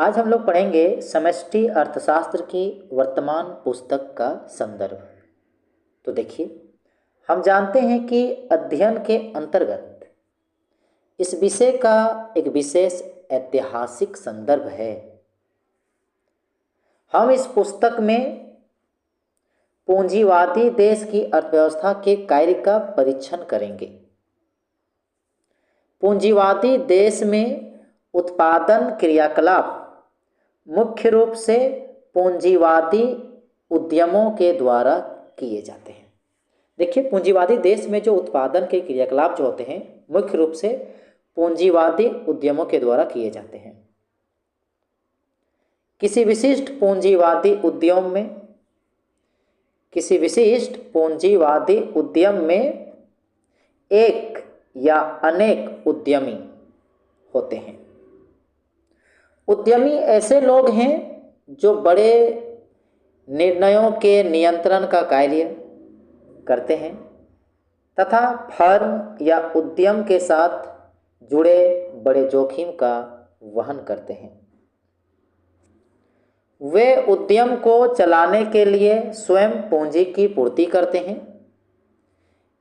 आज हम लोग पढ़ेंगे समष्टि अर्थशास्त्र की वर्तमान पुस्तक का संदर्भ। तो देखिए, हम जानते हैं कि अध्ययन के अंतर्गत इस विषय का एक विशेष ऐतिहासिक संदर्भ है। हम इस पुस्तक में पूंजीवादी देश की अर्थव्यवस्था के कार्य का परीक्षण करेंगे। पूंजीवादी देश में उत्पादन क्रियाकलाप मुख्य रूप से पूंजीवादी उद्यमों के द्वारा किए जाते हैं। देखिए, पूंजीवादी देश में जो उत्पादन के क्रियाकलाप जो होते हैं मुख्य रूप से पूंजीवादी उद्यमों के द्वारा किए जाते हैं। किसी विशिष्ट पूंजीवादी उद्यम में एक या अनेक उद्यमी होते हैं। उद्यमी ऐसे लोग हैं जो बड़े निर्णयों के नियंत्रण का कार्य करते हैं तथा फर्म या उद्यम के साथ जुड़े बड़े जोखिम का वहन करते हैं। वे उद्यम को चलाने के लिए स्वयं पूंजी की पूर्ति करते हैं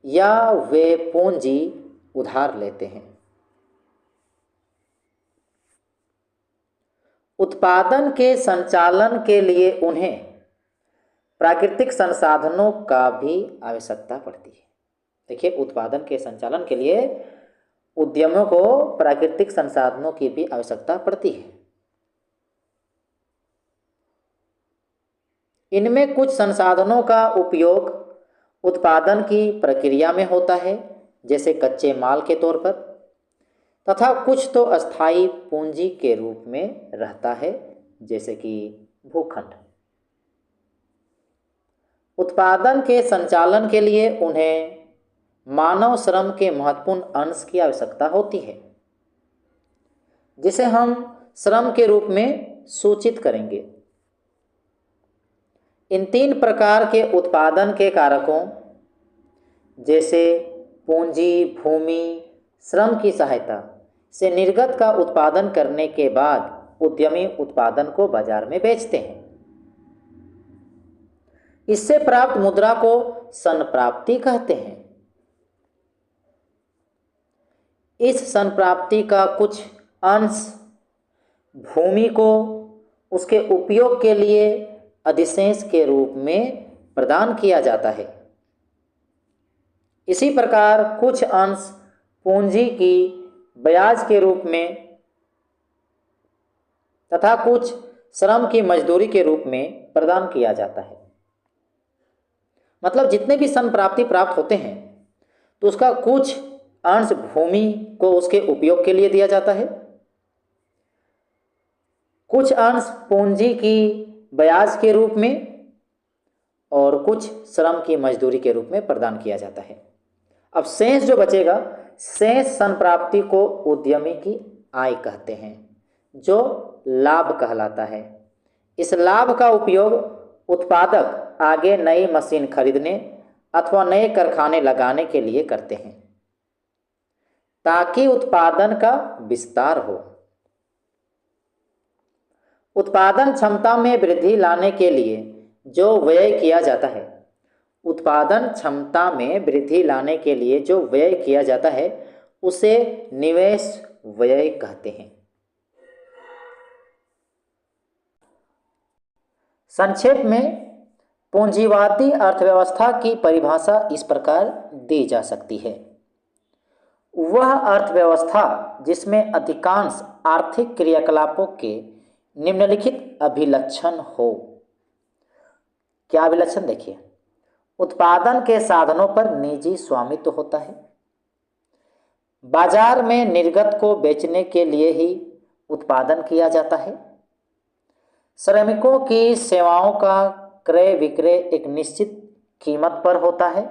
या वे पूंजी उधार लेते हैं। उत्पादन के संचालन के लिए उन्हें प्राकृतिक संसाधनों का भी आवश्यकता पड़ती है। देखिए, उत्पादन के संचालन के लिए उद्यमों को प्राकृतिक संसाधनों की भी आवश्यकता पड़ती है। इनमें कुछ संसाधनों का उपयोग उत्पादन की प्रक्रिया में होता है, जैसे कच्चे माल के तौर पर, तथा कुछ तो अस्थायी पूंजी के रूप में रहता है, जैसे कि भूखंड। उत्पादन के संचालन के लिए उन्हें मानव श्रम के महत्वपूर्ण अंश की आवश्यकता होती है, जिसे हम श्रम के रूप में सूचित करेंगे। इन तीन प्रकार के उत्पादन के कारकों जैसे पूंजी, भूमि, श्रम की सहायता से निर्गत का उत्पादन करने के बाद उद्यमी उत्पादन को बाजार में बेचते हैं। इससे प्राप्त मुद्रा को संप्राप्ति कहते हैं। इस संप्राप्ति का कुछ अंश भूमि को उसके उपयोग के लिए अधिशेष के रूप में प्रदान किया जाता है। इसी प्रकार कुछ अंश पूंजी की ब्याज के रूप में तथा कुछ श्रम की मजदूरी के रूप में प्रदान किया जाता है। मतलब जितने भी संप्राप्ति प्राप्त होते हैं तो उसका कुछ अंश भूमि को उसके उपयोग के लिए दिया जाता है, कुछ अंश पूंजी की ब्याज के रूप में और कुछ श्रम की मजदूरी के रूप में प्रदान किया जाता है। अब शेष जो बचेगा, शेष संप्राप्ति को उद्यमी की आय कहते हैं, जो लाभ कहलाता है। इस लाभ का उपयोग उत्पादक आगे नई मशीन खरीदने अथवा नए कारखाने लगाने के लिए करते हैं, ताकि उत्पादन का विस्तार हो। उत्पादन क्षमता में वृद्धि लाने के लिए जो व्यय किया जाता है, उसे निवेश व्यय कहते हैं। संक्षेप में पूंजीवादी अर्थव्यवस्था की परिभाषा इस प्रकार दी जा सकती है। वह अर्थव्यवस्था जिसमें अधिकांश आर्थिक क्रियाकलापों के निम्नलिखित अभिलक्षण हो। क्या अभिलक्षण? देखिए, उत्पादन के साधनों पर निजी स्वामित्व होता है, बाजार में निर्गत को बेचने के लिए ही उत्पादन किया जाता है, श्रमिकों की सेवाओं का क्रय विक्रय एक निश्चित कीमत पर होता है,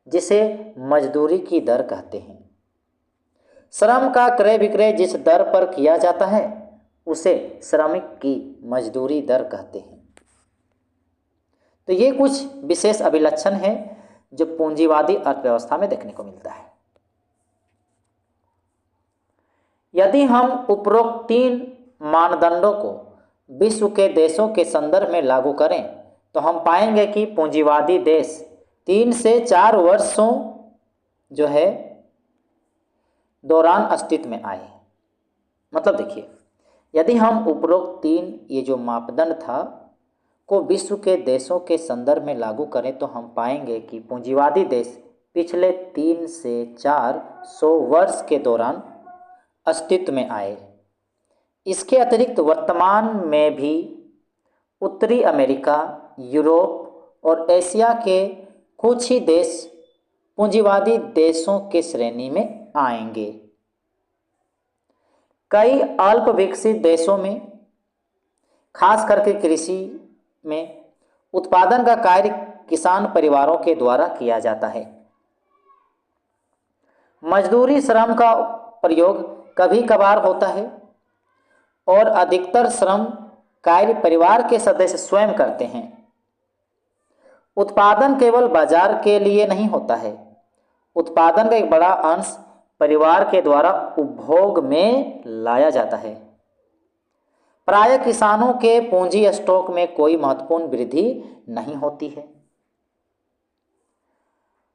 जिसे मजदूरी की दर कहते हैं। श्रम का क्रय विक्रय जिस दर पर किया जाता है उसे श्रमिक की मजदूरी दर कहते हैं। तो ये कुछ विशेष अभिलक्षण हैं जो पूंजीवादी अर्थव्यवस्था में देखने को मिलता है। यदि हम उपरोक्त तीन मानदंडों को विश्व के देशों के संदर्भ में लागू करें तो हम पाएंगे कि पूंजीवादी देश 3 से 4 वर्षों जो है दौरान अस्तित्व में आए। मतलब देखिए, यदि हम उपरोक्त 3 ये जो मापदंड था को विश्व के देशों के संदर्भ में लागू करें तो हम पाएंगे कि पूंजीवादी देश पिछले 3 से 400 वर्ष के दौरान अस्तित्व में आए। इसके अतिरिक्त वर्तमान में भी उत्तरी अमेरिका, यूरोप और एशिया के कुछ ही देश पूंजीवादी देशों के श्रेणी में आएंगे। कई अल्प विकसित देशों में, खास करके कृषि में, उत्पादन का कार्य किसान परिवारों के द्वारा किया जाता है। मजदूरी श्रम का प्रयोग कभी कभार होता है और अधिकतर श्रम कार्य परिवार के सदस्य स्वयं करते हैं। उत्पादन केवल बाजार के लिए नहीं होता है, उत्पादन का एक बड़ा अंश परिवार के द्वारा उपभोग में लाया जाता है। प्रायः किसानों के पूंजी स्टॉक में कोई महत्वपूर्ण वृद्धि नहीं होती है।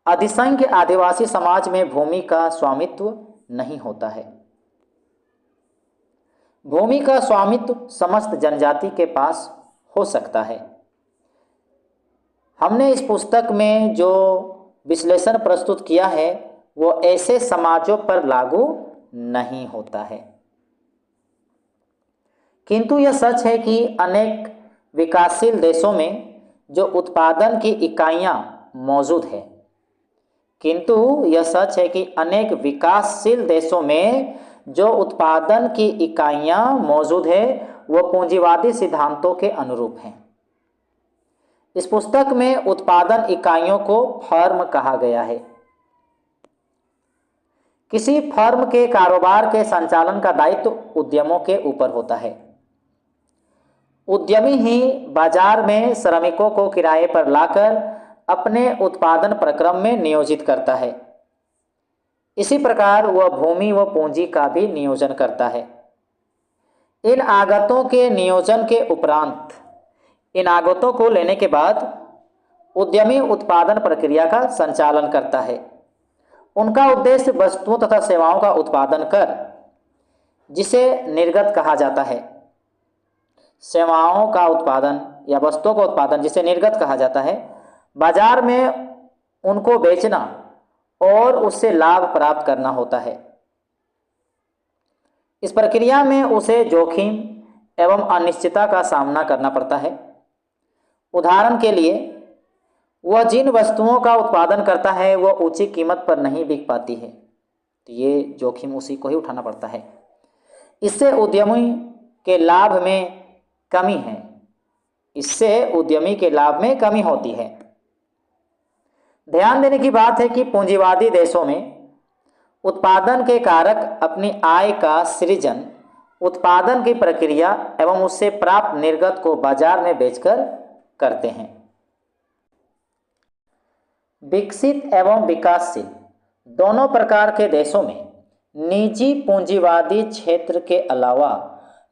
अधिसंख्य आदिवासी समाज में भूमि का स्वामित्व नहीं होता है। भूमि का स्वामित्व समस्त जनजाति के पास हो सकता है। हमने इस पुस्तक में जो विश्लेषण प्रस्तुत किया है वो ऐसे समाजों पर लागू नहीं होता है, किंतु यह सच है कि अनेक विकासशील देशों में जो उत्पादन की इकाइयां मौजूद है किंतु यह सच है कि अनेक विकासशील देशों में जो उत्पादन की इकाइयां मौजूद है वह पूंजीवादी सिद्धांतों के अनुरूप हैं। इस पुस्तक में उत्पादन इकाइयों को फर्म कहा गया है। किसी फर्म के कारोबार के संचालन का दायित्व उद्यमों के ऊपर होता है। उद्यमी ही बाजार में श्रमिकों को किराए पर लाकर अपने उत्पादन प्रक्रम में नियोजित करता है। इसी प्रकार वह भूमि व पूंजी का भी नियोजन करता है। इन आगतों के नियोजन के उपरांत, इन आगतों को लेने के बाद उद्यमी उत्पादन प्रक्रिया का संचालन करता है। उनका उद्देश्य वस्तुओं तथा सेवाओं का उत्पादन कर, जिसे निर्गत कहा जाता है, सेवाओं का उत्पादन या वस्तुओं का उत्पादन जिसे निर्गत कहा जाता है, बाजार में उनको बेचना और उससे लाभ प्राप्त करना होता है। इस प्रक्रिया में उसे जोखिम एवं अनिश्चितता का सामना करना पड़ता है। उदाहरण के लिए, वह जिन वस्तुओं का उत्पादन करता है वह ऊंची कीमत पर नहीं बिक पाती है, तो ये जोखिम उसी को ही उठाना पड़ता है। इससे उद्यमी के लाभ में कमी है, इससे उद्यमी के लाभ में कमी होती है। ध्यान देने की बात है कि पूंजीवादी देशों में उत्पादन के कारक अपनी आय का सृजन उत्पादन की प्रक्रिया एवं उससे प्राप्त निर्गत को बाजार में बेचकर करते हैं। विकसित एवं विकासशील दोनों प्रकार के देशों में निजी पूंजीवादी क्षेत्र के अलावा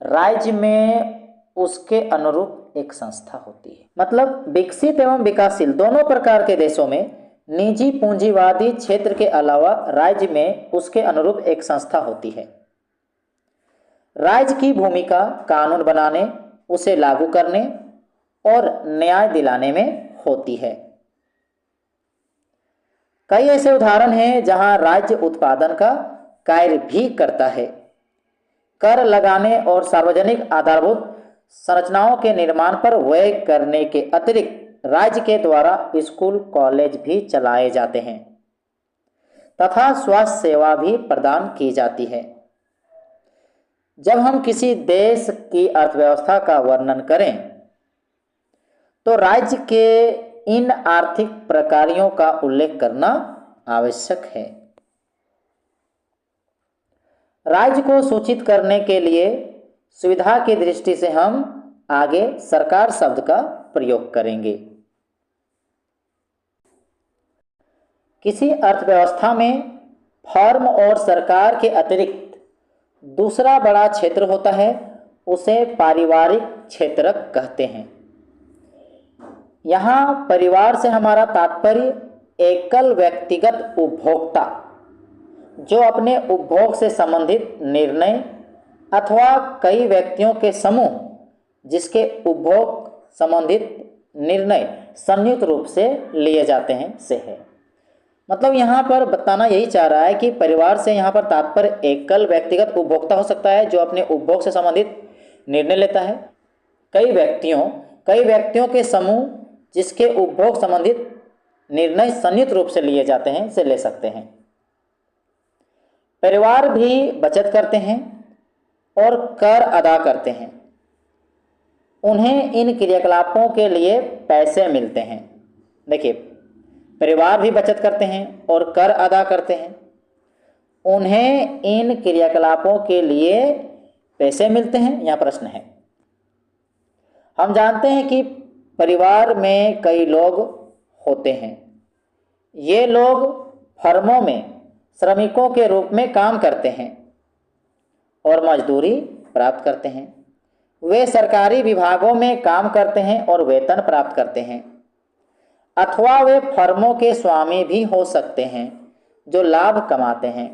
राज्य में उसके अनुरूप एक संस्था होती है। मतलब विकसित एवं विकासशील दोनों प्रकार के देशों में निजी पूंजीवादी क्षेत्र के अलावा राज्य में उसके अनुरूप एक संस्था होती है। राज्य की भूमिका कानून बनाने, उसे लागू करने और न्याय दिलाने में होती है। कई ऐसे उदाहरण हैं जहां राज्य उत्पादन का कार्य भी करता है। कर लगाने और सार्वजनिक आधारभूत संरचनाओं के निर्माण पर व्यय करने के अतिरिक्त राज्य के द्वारा स्कूल, कॉलेज भी चलाए जाते हैं तथा स्वास्थ्य सेवा भी प्रदान की जाती है। जब हम किसी देश की अर्थव्यवस्था का वर्णन करें तो राज्य के इन आर्थिक प्रकारों का उल्लेख करना आवश्यक है। राज्य को सूचित करने के लिए सुविधा की दृष्टि से हम आगे सरकार शब्द का प्रयोग करेंगे। किसी अर्थव्यवस्था में फर्म और सरकार के अतिरिक्त दूसरा बड़ा क्षेत्र होता है उसे पारिवारिक क्षेत्र कहते हैं। यहाँ परिवार से हमारा तात्पर्य एकल व्यक्तिगत उपभोक्ता जो अपने उपभोग से संबंधित निर्णय अथवा कई व्यक्तियों के समूह जिसके उपभोग संबंधित निर्णय संयुक्त रूप से लिए जाते हैं से है। मतलब यहाँ पर बताना यही चाह रहा है कि परिवार से यहाँ पर तात्पर्य एकल व्यक्तिगत उपभोक्ता हो सकता है जो अपने उपभोग से संबंधित निर्णय लेता है, कई व्यक्तियों के समूह जिसके उपभोग संबंधित निर्णय संयुक्त रूप से लिए जाते हैं से ले सकते हैं। परिवार भी बचत करते हैं और कर अदा करते हैं। उन्हें इन क्रियाकलापों के लिए पैसे मिलते हैं। देखिए, परिवार भी बचत करते हैं और कर अदा करते हैं। उन्हें इन क्रियाकलापों के लिए पैसे मिलते हैं, यहाँ प्रश्न है। हम जानते हैं कि परिवार में कई लोग होते हैं। ये लोग फर्मों में श्रमिकों के रूप में काम करते हैं और मजदूरी प्राप्त करते हैं। वे सरकारी विभागों में काम करते हैं और वेतन प्राप्त करते हैं, अथवा वे फर्मों के स्वामी भी हो सकते हैं जो लाभ कमाते हैं।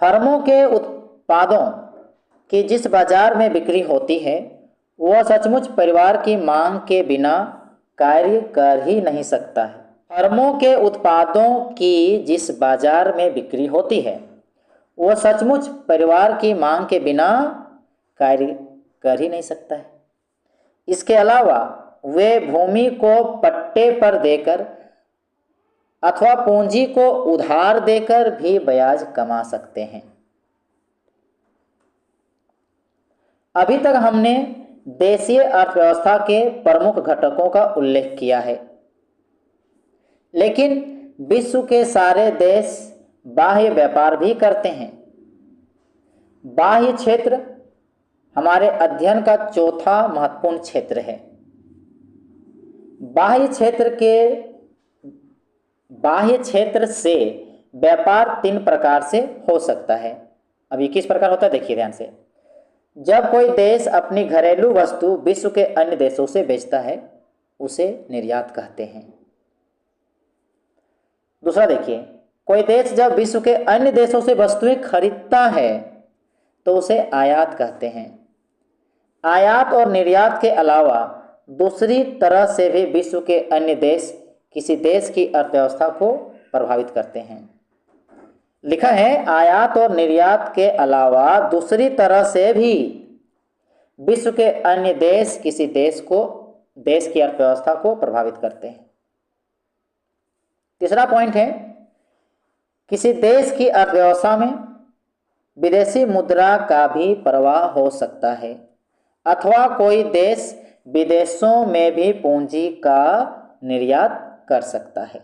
फर्मों के उत्पादों की जिस बाजार में बिक्री होती है वह सचमुच परिवार की मांग के बिना कार्य कर ही नहीं सकता है। फर्मों के उत्पादों की जिस बाजार में बिक्री होती है वह सचमुच परिवार की मांग के बिना कार्य कर ही नहीं सकता है। इसके अलावा वे भूमि को पट्टे पर देकर अथवा पूंजी को उधार देकर भी ब्याज कमा सकते हैं। अभी तक हमने देशीय अर्थव्यवस्था के प्रमुख घटकों का उल्लेख किया है, लेकिन विश्व के सारे देश बाह्य व्यापार भी करते हैं। बाह्य क्षेत्र हमारे अध्ययन का चौथा महत्वपूर्ण क्षेत्र है। बाह्य क्षेत्र से व्यापार 3 प्रकार से हो सकता है। अब ये किस प्रकार होता है देखिए ध्यान से। जब कोई देश अपनी घरेलू वस्तु विश्व के अन्य देशों से बेचता है उसे निर्यात कहते हैं। दूसरा देखिए, कोई देश जब विश्व के अन्य देशों से वस्तुएं खरीदता है तो उसे आयात कहते हैं। आयात और निर्यात के अलावा दूसरी तरह से भी विश्व के अन्य देश किसी देश की अर्थव्यवस्था को प्रभावित करते हैं। लिखा है, आयात और निर्यात के अलावा दूसरी तरह से भी विश्व के अन्य देश किसी देश की अर्थव्यवस्था को प्रभावित करते हैं। तीसरा पॉइंट है, किसी देश की अर्थव्यवस्था में विदेशी मुद्रा का भी प्रवाह हो सकता है अथवा कोई देश विदेशों में भी पूंजी का निर्यात कर सकता है।